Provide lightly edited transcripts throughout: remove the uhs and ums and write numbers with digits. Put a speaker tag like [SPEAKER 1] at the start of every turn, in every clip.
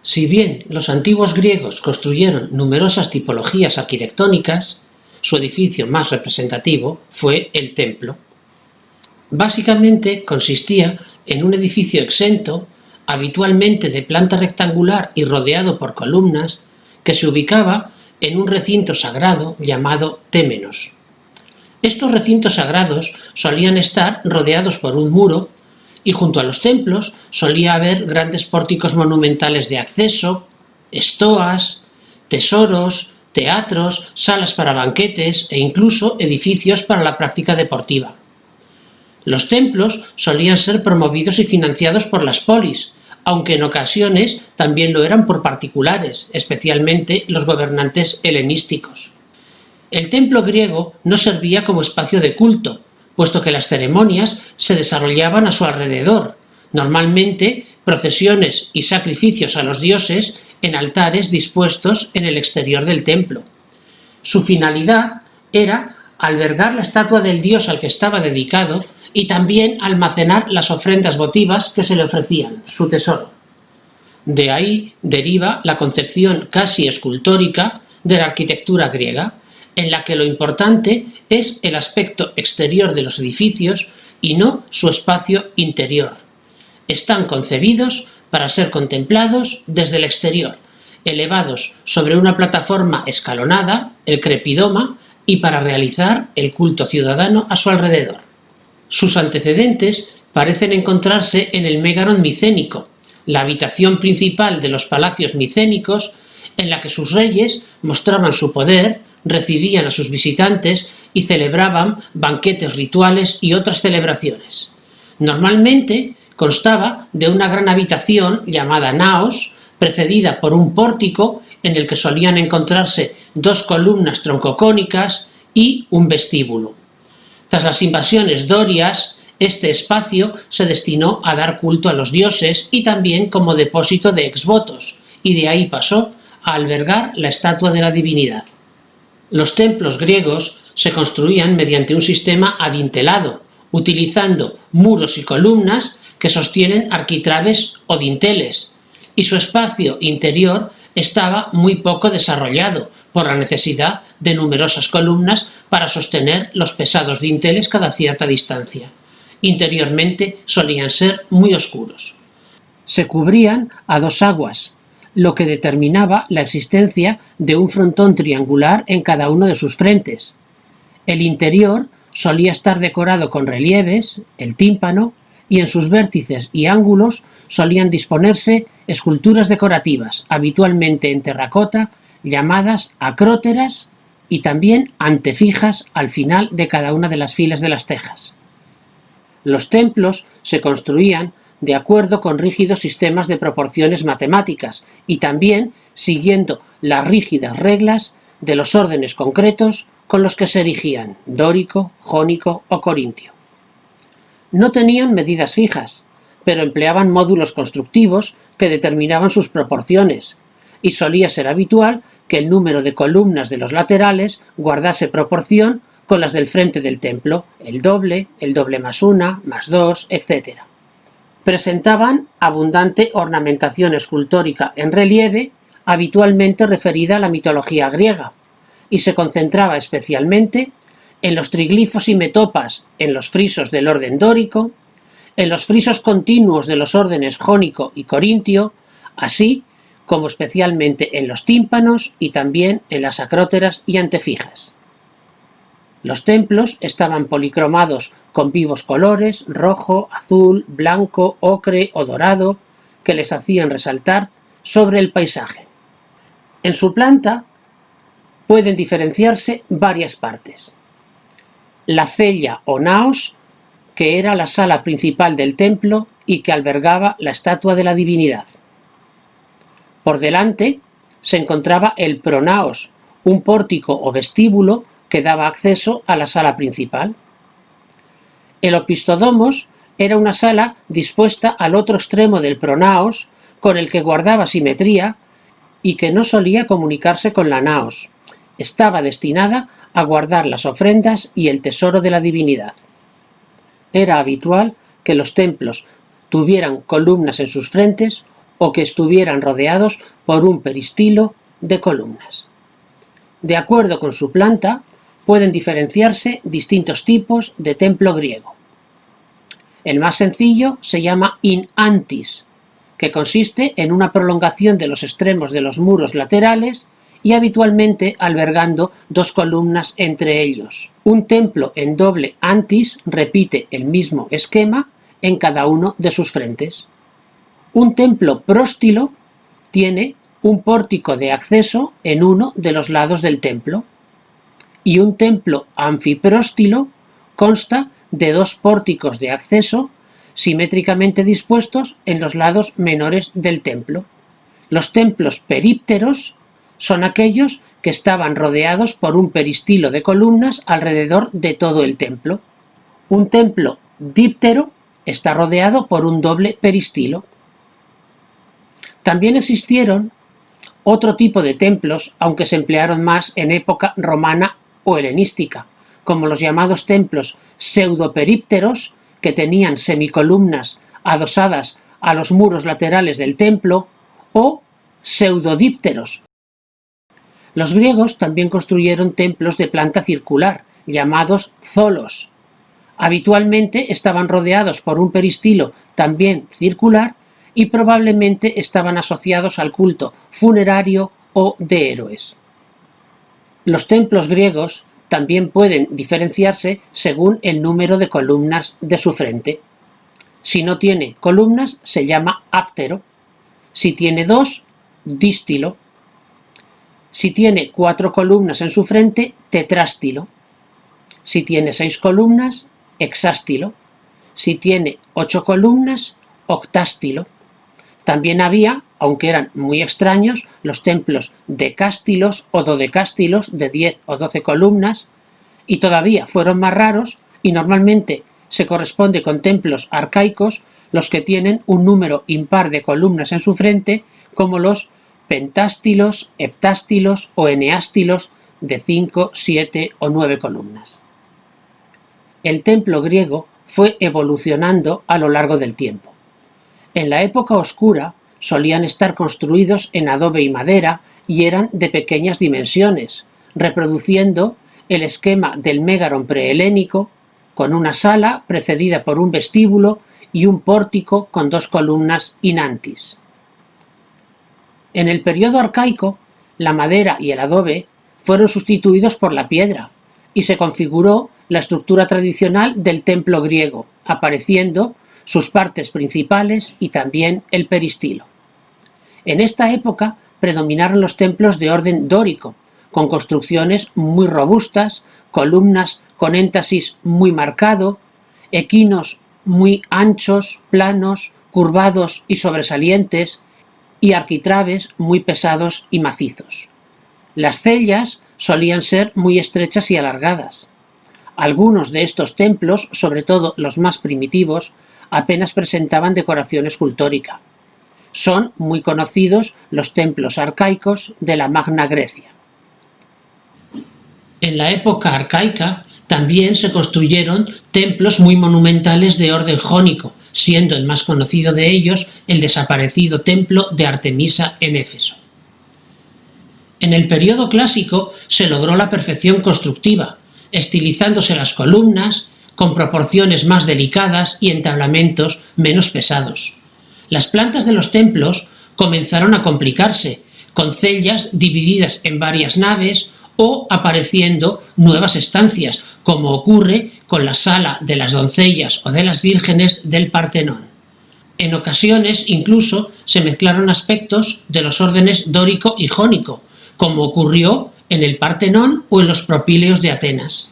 [SPEAKER 1] Si bien los antiguos griegos construyeron numerosas tipologías arquitectónicas, su edificio más representativo fue el templo. Básicamente consistía en un edificio exento, habitualmente de planta rectangular y rodeado por columnas, que se ubicaba en un recinto sagrado llamado témenos. Estos recintos sagrados solían estar rodeados por un muro y junto a los templos solía haber grandes pórticos monumentales de acceso, estoas, tesoros, teatros, salas para banquetes e incluso edificios para la práctica deportiva. Los templos solían ser promovidos y financiados por las polis, aunque en ocasiones también lo eran por particulares, especialmente los gobernantes helenísticos. El templo griego no servía como espacio de culto, puesto que las ceremonias se desarrollaban a su alrededor, normalmente procesiones y sacrificios a los dioses en altares dispuestos en el exterior del templo. Su finalidad era albergar la estatua del dios al que estaba dedicado y también almacenar las ofrendas votivas que se le ofrecían, su tesoro. De ahí deriva la concepción casi escultórica de la arquitectura griega, en la que lo importante es el aspecto exterior de los edificios y no su espacio interior. Están concebidos para ser contemplados desde el exterior, elevados sobre una plataforma escalonada, el crepidoma, y para realizar el culto ciudadano a su alrededor. Sus antecedentes parecen encontrarse en el Megaron micénico, la habitación principal de los palacios micénicos, en la que sus reyes mostraban su poder, recibían a sus visitantes y celebraban banquetes rituales y otras celebraciones. Normalmente constaba de una gran habitación llamada naos, precedida por un pórtico en el que solían encontrarse dos columnas troncocónicas y un vestíbulo. Tras las invasiones dorias, este espacio se destinó a dar culto a los dioses y también como depósito de exvotos, y de ahí pasó a albergar la estatua de la divinidad. Los templos griegos se construían mediante un sistema adintelado, utilizando muros y columnas que sostienen arquitraves o dinteles, y su espacio interior estaba muy poco desarrollado por la necesidad de numerosas columnas para sostener los pesados dinteles cada cierta distancia. Interiormente solían ser muy oscuros. Se cubrían a dos aguas, lo que determinaba la existencia de un frontón triangular en cada uno de sus frentes. El interior solía estar decorado con relieves, el tímpano, y en sus vértices y ángulos solían disponerse esculturas decorativas, habitualmente en terracota, llamadas acróteras, y también antefijas al final de cada una de las filas de las tejas. Los templos se construían de acuerdo con rígidos sistemas de proporciones matemáticas y también siguiendo las rígidas reglas de los órdenes concretos con los que se erigían, dórico, jónico o corintio. No tenían medidas fijas, pero empleaban módulos constructivos que determinaban sus proporciones, y solía ser habitual que el número de columnas de los laterales guardase proporción con las del frente del templo, el doble más una, más dos, etc. Presentaban abundante ornamentación escultórica en relieve, habitualmente referida a la mitología griega, y se concentraba especialmente en los triglifos y metopas en los frisos del orden dórico, en los frisos continuos de los órdenes jónico y corintio, así como especialmente en los tímpanos y también en las acróteras y antefijas. Los templos estaban policromados con vivos colores, rojo, azul, blanco, ocre o dorado, que les hacían resaltar sobre el paisaje. En su planta pueden diferenciarse varias partes. La cella o naos, que era la sala principal del templo y que albergaba la estatua de la divinidad. Por delante se encontraba el pronaos, un pórtico o vestíbulo que daba acceso a la sala principal. El opistodomos era una sala dispuesta al otro extremo del pronaos, con el que guardaba simetría y que no solía comunicarse con la naos. Estaba destinada a guardar las ofrendas y el tesoro de la divinidad. Era habitual que los templos tuvieran columnas en sus frentes o que estuvieran rodeados por un peristilo de columnas. De acuerdo con su planta, pueden diferenciarse distintos tipos de templo griego. El más sencillo se llama in antis, que consiste en una prolongación de los extremos de los muros laterales y habitualmente albergando dos columnas entre ellos. Un templo en doble antis repite el mismo esquema en cada uno de sus frentes. Un templo próstilo tiene un pórtico de acceso en uno de los lados del templo, y un templo anfipróstilo consta de dos pórticos de acceso simétricamente dispuestos en los lados menores del templo. Los templos perípteros son aquellos que estaban rodeados por un peristilo de columnas alrededor de todo el templo. Un templo díptero está rodeado por un doble peristilo. También existieron otro tipo de templos, aunque se emplearon más en época romana o helenística, como los llamados templos pseudoperípteros, que tenían semicolumnas adosadas a los muros laterales del templo, o pseudodípteros. Los griegos también construyeron templos de planta circular, llamados zolos. Habitualmente estaban rodeados por un peristilo también circular y probablemente estaban asociados al culto funerario o de héroes. Los templos griegos también pueden diferenciarse según el número de columnas de su frente. Si no tiene columnas, se llama áptero. Si tiene dos, dístilo. Si tiene 4 columnas en su frente, tetrástilo. Si tiene 6 columnas, hexástilo. Si tiene 8 columnas, octástilo. También había, aunque eran muy extraños, los templos decástilos o dodecástilos de 10 o 12 columnas, y todavía fueron más raros, y normalmente se corresponde con templos arcaicos, los que tienen un número impar de columnas en su frente, como los pentástilos, heptástilos o eneástilos de 5, 7 o 9 columnas. El templo griego fue evolucionando a lo largo del tiempo. En la época oscura solían estar construidos en adobe y madera y eran de pequeñas dimensiones, reproduciendo el esquema del mégaron prehelénico, con una sala precedida por un vestíbulo y un pórtico con 2 columnas in antis. En el periodo arcaico, la madera y el adobe fueron sustituidos por la piedra y se configuró la estructura tradicional del templo griego, apareciendo sus partes principales y también el peristilo. En esta época predominaron los templos de orden dórico, con construcciones muy robustas, columnas con énfasis muy marcado, equinos muy anchos, planos, curvados y sobresalientes, y arquitrabes muy pesados y macizos. Las cellas solían ser muy estrechas y alargadas. Algunos de estos templos, sobre todo los más primitivos, apenas presentaban decoración escultórica. Son muy conocidos los templos arcaicos de la Magna Grecia. En la época arcaica también se construyeron templos muy monumentales de orden jónico, siendo el más conocido de ellos el desaparecido templo de Artemisa en Éfeso. En el periodo clásico se logró la perfección constructiva, estilizándose las columnas, con proporciones más delicadas y entablamentos menos pesados. Las plantas de los templos comenzaron a complicarse, con cellas divididas en varias naves o apareciendo nuevas estancias, como ocurre con la sala de las doncellas o de las vírgenes del Partenón. En ocasiones incluso se mezclaron aspectos de los órdenes dórico y jónico, como ocurrió en el Partenón o en los propíleos de Atenas.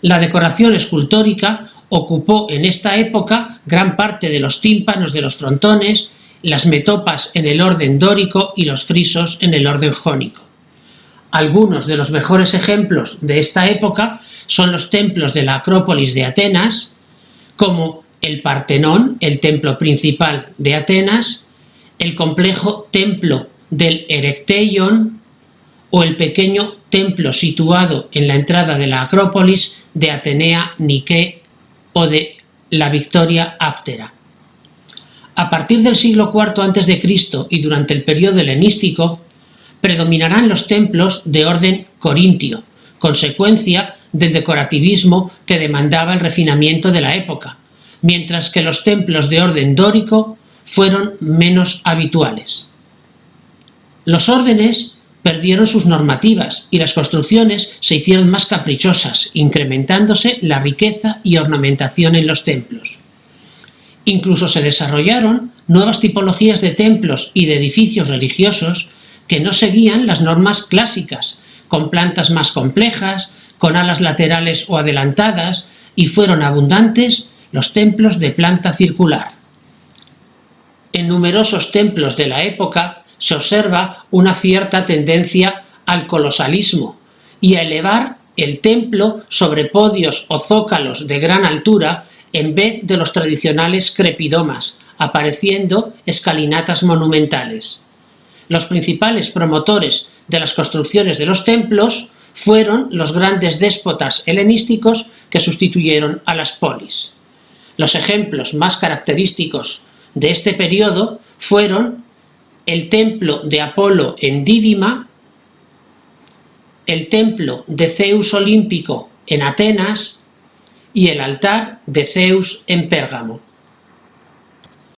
[SPEAKER 1] La decoración escultórica ocupó en esta época gran parte de los tímpanos de los frontones, las metopas en el orden dórico y los frisos en el orden jónico. Algunos de los mejores ejemplos de esta época son los templos de la Acrópolis de Atenas, como el Partenón, el templo principal de Atenas, el complejo templo del Erecteion o el pequeño templo situado en la entrada de la Acrópolis de Atenea Nike o de la Victoria Áptera. A partir del siglo IV a.C. y durante el periodo helenístico, predominarán los templos de orden corintio, consecuencia del decorativismo que demandaba el refinamiento de la época, mientras que los templos de orden dórico fueron menos habituales. Los órdenes perdieron sus normativas y las construcciones se hicieron más caprichosas, incrementándose la riqueza y ornamentación en los templos. Incluso se desarrollaron nuevas tipologías de templos y de edificios religiosos que no seguían las normas clásicas, con plantas más complejas, con alas laterales o adelantadas, y fueron abundantes los templos de planta circular. En numerosos templos de la época se observa una cierta tendencia al colosalismo y a elevar el templo sobre podios o zócalos de gran altura en vez de los tradicionales crepidomas, apareciendo escalinatas monumentales. Los principales promotores de las construcciones de los templos fueron los grandes déspotas helenísticos que sustituyeron a las polis. Los ejemplos más característicos de este periodo fueron el templo de Apolo en Dídima, el templo de Zeus olímpico en Atenas y el altar de Zeus en Pérgamo.